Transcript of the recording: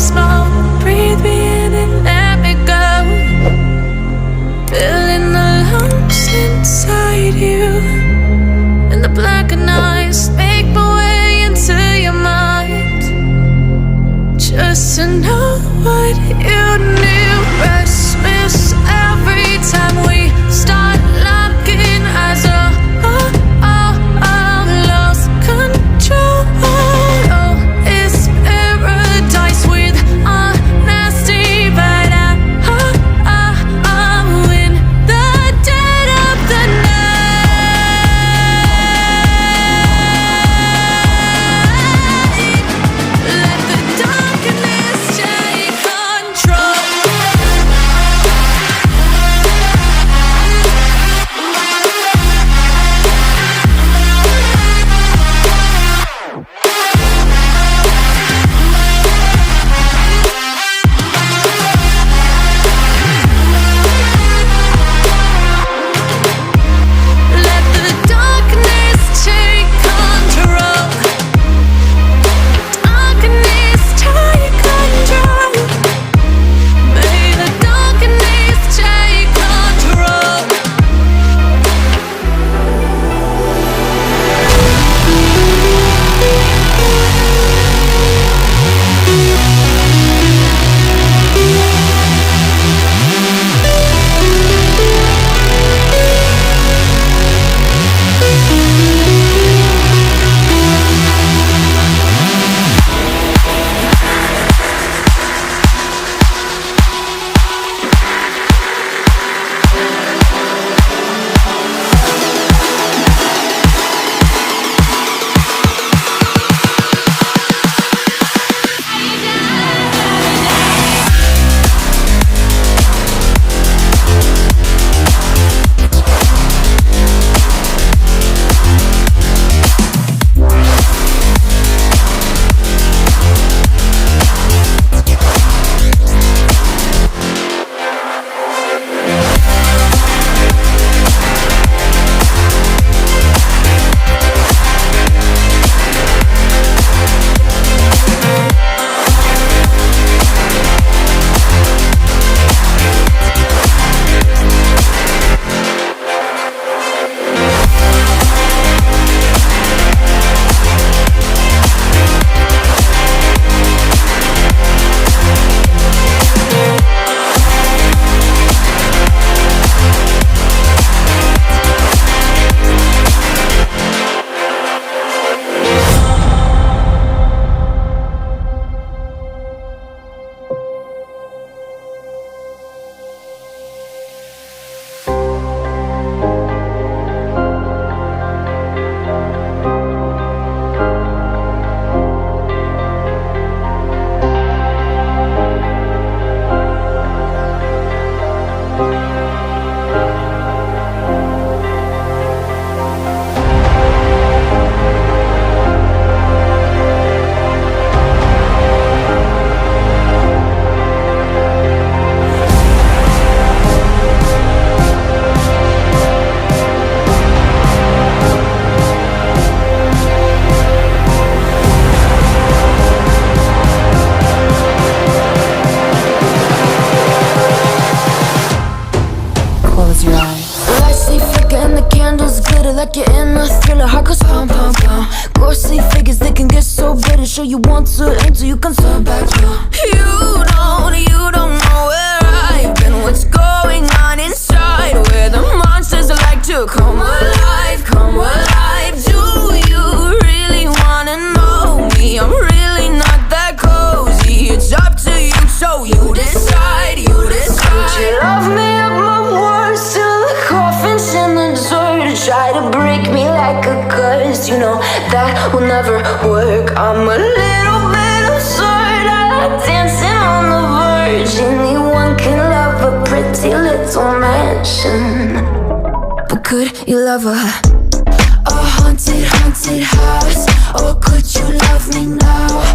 small. Breathe me in and let me go. Filling the lumps inside you. And the blackened eyes make my way into your mind. Just to know what you knew. Restless every time we start locking eyes. Lost control. Oh, it's paradise with honesty, but I'm in the dead of the night. Let the darkness take control. Let the darkness take control. Darkness take control. May the darkness take control. Close your eyes. Lights they flicker and the candles glitter like you're in a thriller. Heart goes pound, pound, pound. Ghostly figures, they can get so bitter. Show you want to until you can turn back. You don't know where I've been. What's going on inside? Where the monsters like to come alive, come alive. Do you really wanna know me? I'm really not that cozy. It's up to you, so you decide, you decide. Would you love me up my words till the coffin's in the dirt? Try to break me like a curse, you know that will never work. I'm a little bit absurd. I like dancing on the verge. Anyone can love a pretty little mansion, but could you love a haunted, haunted house? Or could you love me now?